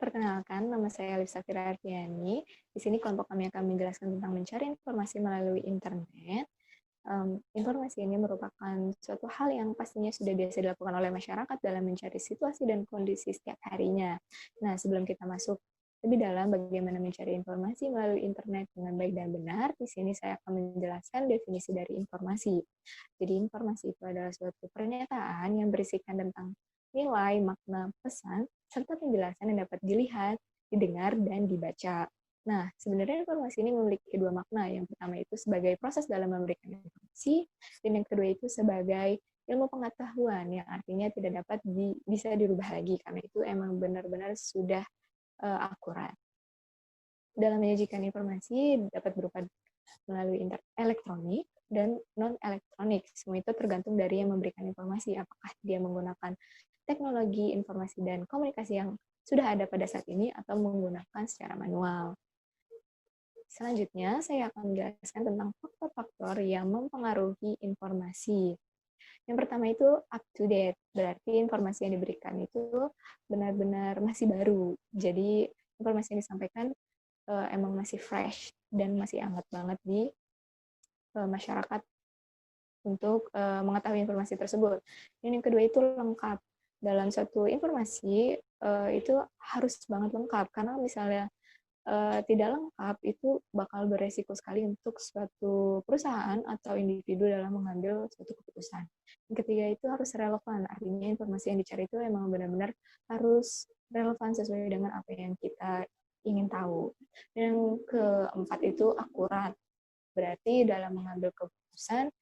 Perkenalkan, nama saya Alif Safira Arfiani. Di sini kelompok kami akan menjelaskan tentang mencari informasi melalui internet. Informasi ini merupakan suatu hal yang pastinya sudah biasa dilakukan oleh masyarakat dalam mencari situasi dan kondisi setiap harinya. Nah, sebelum kita masuk lebih dalam bagaimana mencari informasi melalui internet dengan baik dan benar, di sini saya akan menjelaskan definisi dari informasi. Jadi, informasi itu adalah suatu pernyataan yang berisikan tentang nilai, makna, pesan, serta penjelasan yang dapat dilihat, didengar, dan dibaca. Nah, sebenarnya informasi ini memiliki dua makna. Yang pertama itu sebagai proses dalam memberikan informasi, dan yang kedua itu sebagai ilmu pengetahuan yang artinya tidak dapat bisa dirubah lagi karena itu emang benar-benar sudah akurat. Dalam menyajikan informasi dapat berupa melalui elektronik dan non-elektronik. Semua itu tergantung dari yang memberikan informasi, apakah dia menggunakan teknologi informasi dan komunikasi yang sudah ada pada saat ini atau menggunakan secara manual. Selanjutnya, saya akan menjelaskan tentang faktor-faktor yang mempengaruhi informasi. Yang pertama itu up to date, berarti informasi yang diberikan itu benar-benar masih baru. Jadi, informasi yang disampaikan emang masih fresh dan masih hangat banget di masyarakat untuk mengetahui informasi tersebut. Dan yang kedua itu lengkap. Dalam satu informasi itu harus banget lengkap, karena misalnya tidak lengkap itu bakal beresiko sekali untuk suatu perusahaan atau individu dalam mengambil suatu keputusan. Yang ketiga itu harus relevan, artinya informasi yang dicari itu memang benar-benar harus relevan sesuai dengan apa yang kita ingin tahu. Dan yang keempat itu akurat, berarti dalam mengambil keputusan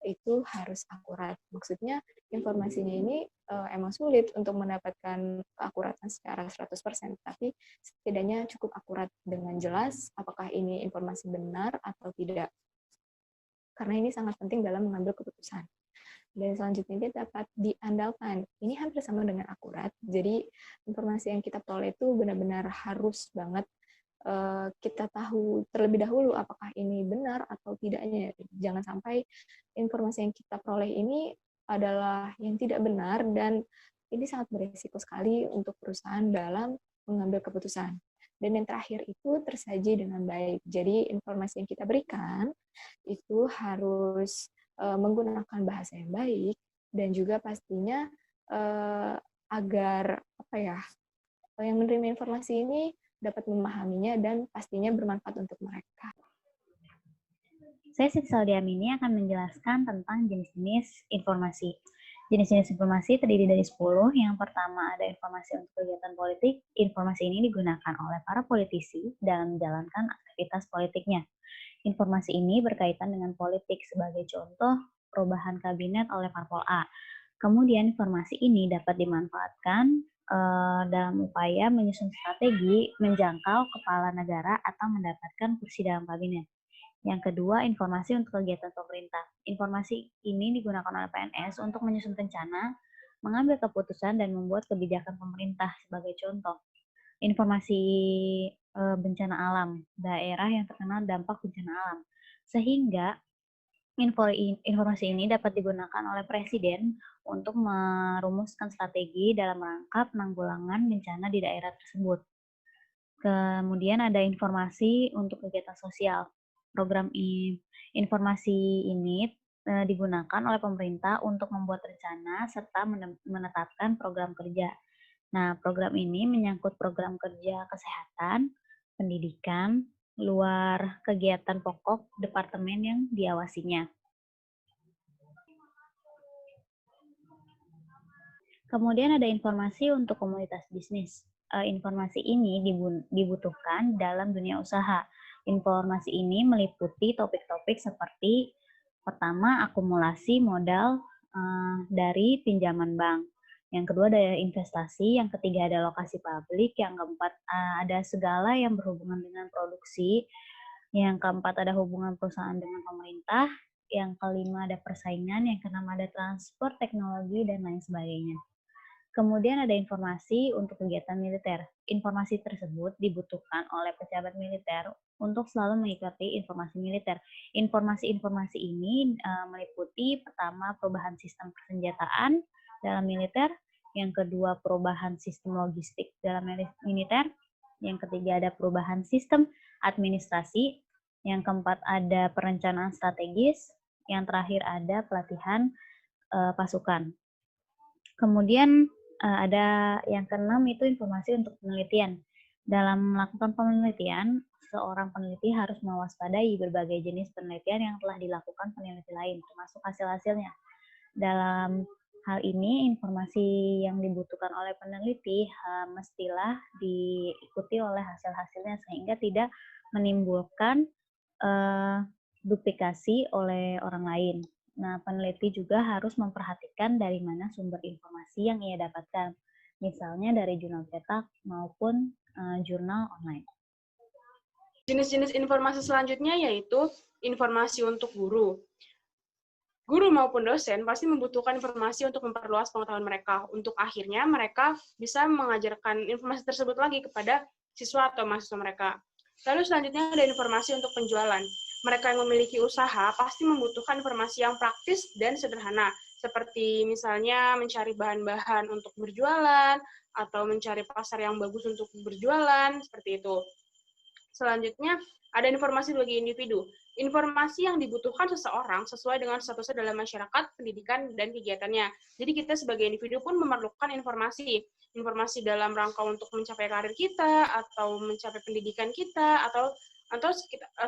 itu harus akurat. Maksudnya informasinya ini emang sulit untuk mendapatkan keakuratan secara 100%, tapi setidaknya cukup akurat dengan jelas apakah ini informasi benar atau tidak. Karena ini sangat penting dalam mengambil keputusan. Dan selanjutnya dia dapat diandalkan. Ini hampir sama dengan akurat. Jadi informasi yang kita peroleh itu benar-benar harus banget kita tahu terlebih dahulu apakah ini benar atau tidaknya. Jangan sampai informasi yang kita peroleh ini adalah yang tidak benar dan ini sangat berisiko sekali untuk perusahaan dalam mengambil keputusan. Dan yang terakhir itu tersaji dengan baik. Jadi informasi yang kita berikan itu harus menggunakan bahasa yang baik dan juga pastinya agar apa ya, yang menerima informasi ini dapat memahaminya dan pastinya bermanfaat untuk mereka. Saya Siti Saldiamini akan menjelaskan tentang jenis-jenis informasi. Jenis-jenis informasi terdiri dari 10. Yang pertama ada informasi untuk kegiatan politik. Informasi ini digunakan oleh para politisi dalam menjalankan aktivitas politiknya. Informasi ini berkaitan dengan politik, sebagai contoh perubahan kabinet oleh Parpol A. Kemudian informasi ini dapat dimanfaatkan dalam upaya menyusun strategi, menjangkau kepala negara atau mendapatkan kursi dalam kabinet. Yang kedua, informasi untuk kegiatan pemerintah. Informasi ini digunakan oleh PNS untuk menyusun rencana, mengambil keputusan, dan membuat kebijakan pemerintah. Sebagai contoh, informasi bencana alam, daerah yang terkena dampak bencana alam. Sehingga informasi ini dapat digunakan oleh Presiden untuk merumuskan strategi dalam rangka penanggulangan bencana di daerah tersebut. Kemudian ada informasi untuk kegiatan sosial. Program informasi ini digunakan oleh pemerintah untuk membuat rencana serta menetapkan program kerja. Nah, program ini menyangkut program kerja kesehatan, pendidikan, luar kegiatan pokok departemen yang diawasinya. Kemudian ada informasi untuk komunitas bisnis. Informasi ini dibutuhkan dalam dunia usaha. Informasi ini meliputi topik-topik seperti pertama, akumulasi modal dari pinjaman bank. Yang kedua ada investasi, yang ketiga ada lokasi publik, yang keempat ada segala yang berhubungan dengan produksi, yang keempat ada hubungan perusahaan dengan pemerintah, yang kelima ada persaingan, yang keenam ada transport, teknologi, dan lain sebagainya. Kemudian ada informasi untuk kegiatan militer. Informasi tersebut dibutuhkan oleh pejabat militer untuk selalu mengikuti informasi militer. Informasi-informasi ini meliputi pertama perubahan sistem persenjataan dalam militer, Yang kedua, perubahan sistem logistik dalam militer. Yang ketiga, ada perubahan sistem administrasi. Yang keempat, ada perencanaan strategis. Yang terakhir, ada pelatihan pasukan. Kemudian ada yang keenam, itu informasi untuk penelitian. Dalam melakukan penelitian, seorang peneliti harus mewaspadai berbagai jenis penelitian yang telah dilakukan peneliti lain, termasuk hasil-hasilnya. Dalam hal ini, informasi yang dibutuhkan oleh peneliti mestilah diikuti oleh hasil-hasilnya sehingga tidak menimbulkan duplikasi oleh orang lain. Nah, peneliti juga harus memperhatikan dari mana sumber informasi yang ia dapatkan, misalnya dari jurnal cetak maupun jurnal online. Jenis-jenis informasi selanjutnya yaitu informasi untuk guru. Guru maupun dosen pasti membutuhkan informasi untuk memperluas pengetahuan mereka. Untuk akhirnya mereka bisa mengajarkan informasi tersebut lagi kepada siswa atau mahasiswa mereka. Lalu selanjutnya ada informasi untuk penjualan. Mereka yang memiliki usaha pasti membutuhkan informasi yang praktis dan sederhana, seperti misalnya mencari bahan-bahan untuk berjualan, atau mencari pasar yang bagus untuk berjualan, seperti itu. Selanjutnya, ada informasi bagi individu. Informasi yang dibutuhkan seseorang sesuai dengan statusnya dalam masyarakat, pendidikan, dan kegiatannya. Jadi kita sebagai individu pun memerlukan informasi. Informasi dalam rangka untuk mencapai karir kita, atau mencapai pendidikan kita, atau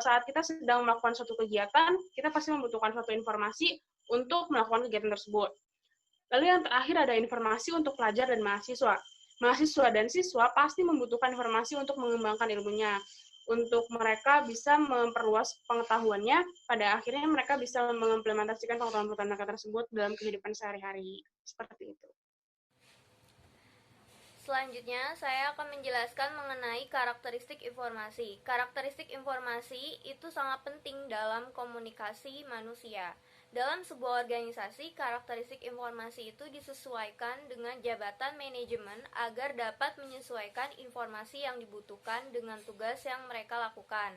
saat kita sedang melakukan suatu kegiatan, kita pasti membutuhkan suatu informasi untuk melakukan kegiatan tersebut. Lalu yang terakhir ada informasi untuk pelajar dan mahasiswa. Mahasiswa dan siswa pasti membutuhkan informasi untuk mengembangkan ilmunya. Untuk mereka bisa memperluas pengetahuannya, pada akhirnya mereka bisa mengimplementasikan pengetahuan-pengetahuan mereka tersebut dalam kehidupan sehari-hari. Seperti itu. Selanjutnya, saya akan menjelaskan mengenai karakteristik informasi. Karakteristik informasi itu sangat penting dalam komunikasi manusia. Dalam sebuah organisasi, karakteristik informasi itu disesuaikan dengan jabatan manajemen agar dapat menyesuaikan informasi yang dibutuhkan dengan tugas yang mereka lakukan.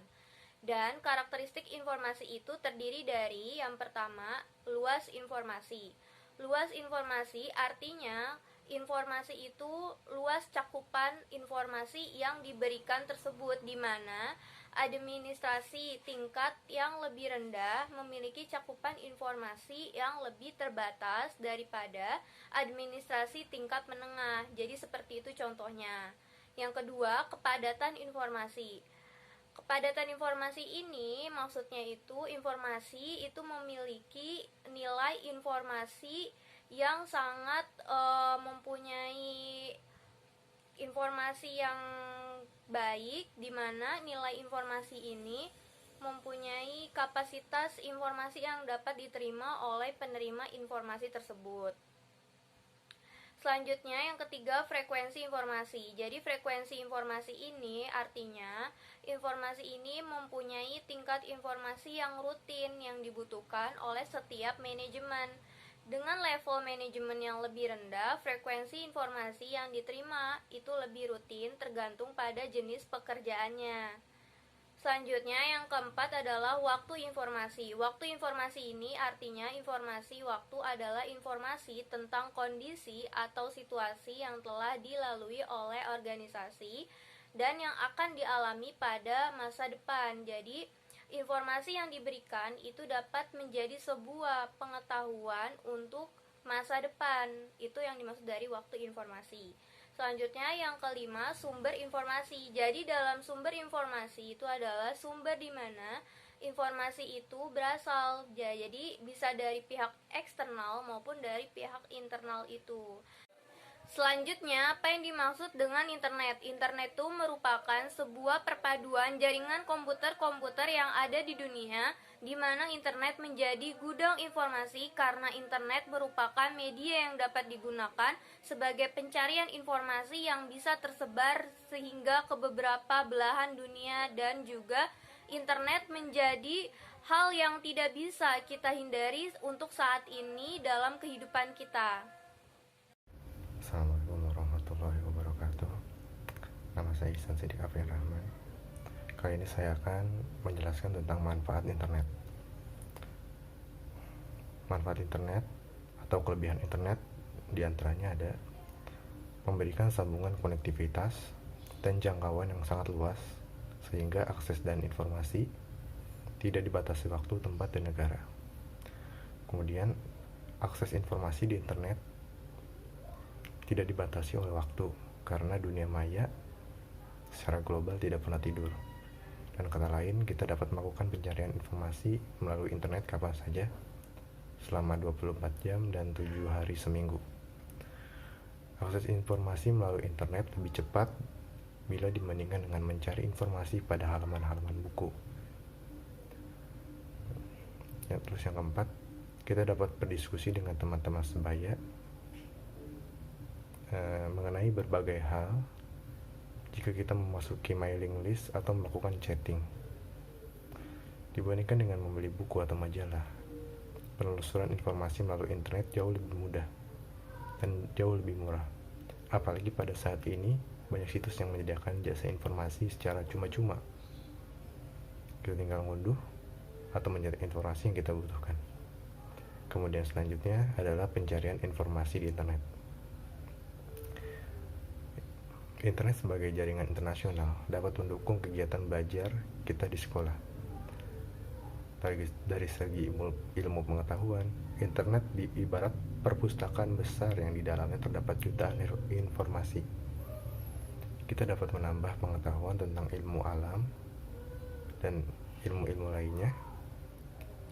Dan karakteristik informasi itu terdiri dari yang pertama, luas informasi. Luas informasi artinya informasi itu luas cakupan informasi yang diberikan tersebut, di mana administrasi tingkat yang lebih rendah memiliki cakupan informasi yang lebih terbatas daripada administrasi tingkat menengah. Jadi seperti itu contohnya. Yang kedua, kepadatan informasi. Kepadatan informasi ini maksudnya itu informasi itu memiliki nilai informasi yang sangat mempunyai informasi yang baik, di mana nilai informasi ini mempunyai kapasitas informasi yang dapat diterima oleh penerima informasi tersebut. Selanjutnya yang ketiga, frekuensi informasi. Jadi frekuensi informasi ini artinya informasi ini mempunyai tingkat informasi yang rutin yang dibutuhkan oleh setiap manajemen. Dengan level manajemen yang lebih rendah, frekuensi informasi yang diterima itu lebih rutin tergantung pada jenis pekerjaannya. Selanjutnya yang keempat adalah waktu informasi. Waktu informasi ini artinya informasi waktu adalah informasi tentang kondisi atau situasi yang telah dilalui oleh organisasi dan yang akan dialami pada masa depan. Jadi informasi yang diberikan itu dapat menjadi sebuah pengetahuan untuk masa depan. Itu yang dimaksud dari waktu informasi. Selanjutnya yang kelima, sumber informasi. Jadi dalam sumber informasi itu adalah sumber di mana informasi itu berasal. Jadi bisa dari pihak eksternal maupun dari pihak internal itu. Selanjutnya, apa yang dimaksud dengan internet? Internet itu merupakan sebuah perpaduan jaringan komputer-komputer yang ada di dunia, di mana internet menjadi gudang informasi karena internet merupakan media yang dapat digunakan sebagai pencarian informasi yang bisa tersebar sehingga ke beberapa belahan dunia, dan juga internet menjadi hal yang tidak bisa kita hindari untuk saat ini dalam kehidupan kita. Assalamualaikum warahmatullahi wabarakatuh. Nama saya Ihsan Siddiq Afian Rahman. Kali ini saya akan menjelaskan tentang manfaat internet. Manfaat internet atau kelebihan internet diantaranya ada memberikan sambungan konektivitas dan jangkauan yang sangat luas, sehingga akses dan informasi tidak dibatasi waktu, tempat, dan negara. Kemudian, akses informasi di internet tidak dibatasi oleh waktu, karena dunia maya secara global tidak pernah tidur. Dan kata lain, kita dapat melakukan pencarian informasi melalui internet kapan saja, selama 24 jam dan 7 hari seminggu. Akses informasi melalui internet lebih cepat bila dibandingkan dengan mencari informasi pada halaman-halaman buku. Ya, terus yang keempat, kita dapat berdiskusi dengan teman-teman sebaya mengenai berbagai hal jika kita memasuki mailing list atau melakukan chatting. Dibandingkan dengan membeli buku atau majalah, penelusuran informasi melalui internet jauh lebih mudah dan jauh lebih murah. Apalagi pada saat ini, banyak situs yang menyediakan jasa informasi secara cuma-cuma. Kita tinggal ngunduh atau mencari informasi yang kita butuhkan. Kemudian selanjutnya adalah pencarian informasi di internet. Internet sebagai jaringan internasional dapat mendukung kegiatan belajar kita di sekolah. Dari segi ilmu pengetahuan, internet ibarat perpustakaan besar yang di dalamnya terdapat jutaan informasi. Kita dapat menambah pengetahuan tentang ilmu alam dan ilmu-ilmu lainnya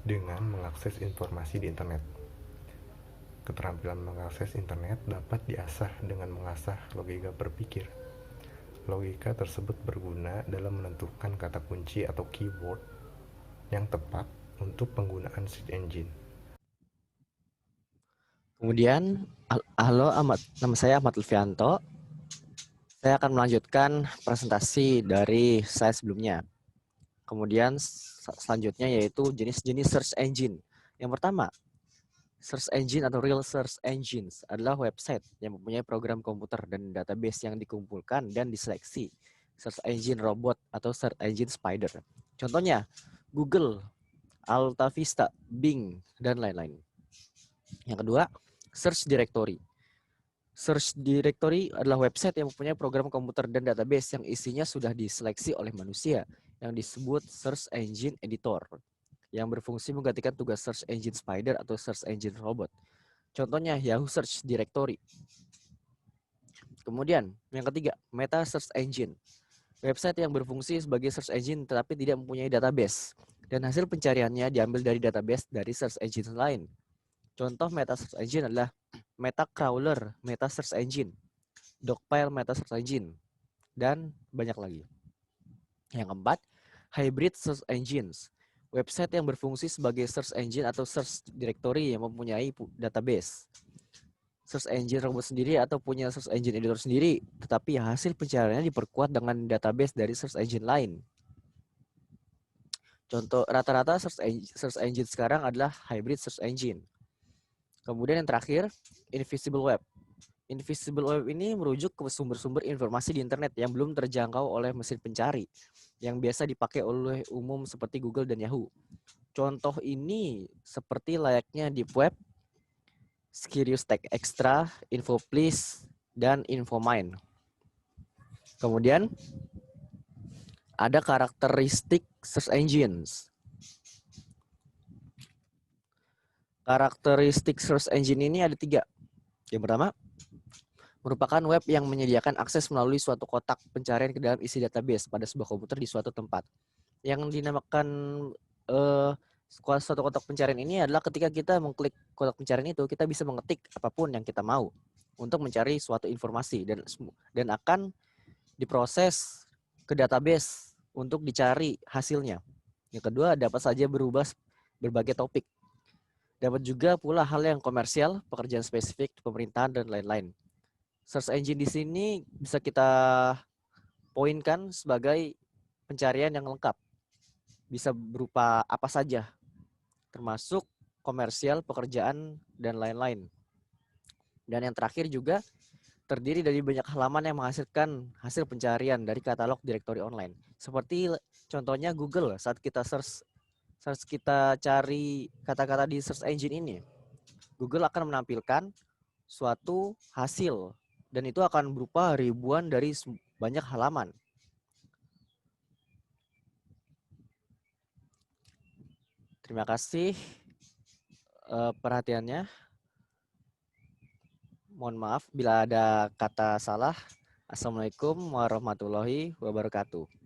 dengan mengakses informasi di internet. Keterampilan mengakses internet dapat diasah dengan mengasah logika berpikir. Logika tersebut berguna dalam menentukan kata kunci atau keyword yang tepat untuk penggunaan search engine. Kemudian, halo, nama saya Ahmad Lutfianto. Saya akan melanjutkan presentasi dari saya sebelumnya. Kemudian selanjutnya yaitu jenis-jenis search engine. Yang pertama, search engine atau real search engines adalah website yang mempunyai program komputer dan database yang dikumpulkan dan diseleksi. Search engine robot atau search engine spider. Contohnya, Google, AltaVista, Bing, dan lain-lain. Yang kedua, search directory. Search directory adalah website yang mempunyai program komputer dan database yang isinya sudah diseleksi oleh manusia, yang disebut search engine editor, yang berfungsi menggantikan tugas search engine spider atau search engine robot. Contohnya Yahoo Search Directory. Kemudian, yang ketiga, meta search engine. Website yang berfungsi sebagai search engine tetapi tidak mempunyai database, dan hasil pencariannya diambil dari database dari search engine lain. Contoh meta search engine adalah Meta Crawler, Meta Search Engine, Dogpile Meta Search Engine, dan banyak lagi. Yang keempat, hybrid search engines. Website yang berfungsi sebagai search engine atau search directory yang mempunyai database. Search engine robot sendiri atau punya search engine editor sendiri, tetapi hasil pencariannya diperkuat dengan database dari search engine lain. Contoh rata-rata search engine sekarang adalah hybrid search engine. Kemudian yang terakhir, invisible web. Invisible web ini merujuk ke sumber-sumber informasi di internet yang belum terjangkau oleh mesin pencari, yang biasa dipakai oleh umum seperti Google dan Yahoo. Contoh ini seperti layaknya Deep Web, Sirius Tech Extra, InfoPlease, dan InfoMine. Kemudian ada karakteristik search engines. Karakteristik search engine ini ada 3. Yang pertama, merupakan web yang menyediakan akses melalui suatu kotak pencarian ke dalam isi database pada sebuah komputer di suatu tempat. Yang dinamakan suatu kotak pencarian ini adalah ketika kita mengklik kotak pencarian itu, kita bisa mengetik apapun yang kita mau untuk mencari suatu informasi dan akan diproses ke database untuk dicari hasilnya. Yang kedua, dapat saja berubah berbagai topik. Dapat juga pula hal yang komersial, pekerjaan spesifik, pemerintahan, dan lain-lain. Search engine di sini bisa kita poinkan sebagai pencarian yang lengkap. Bisa berupa apa saja, termasuk komersial, pekerjaan, dan lain-lain. Dan yang terakhir juga terdiri dari banyak halaman yang menghasilkan hasil pencarian dari katalog direktori online. Seperti contohnya Google, saat kita search kita cari kata-kata di search engine ini, Google akan menampilkan suatu hasil dan itu akan berupa ribuan dari banyak halaman. Terima kasih perhatiannya. Mohon maaf bila ada kata salah. Assalamualaikum warahmatullahi wabarakatuh.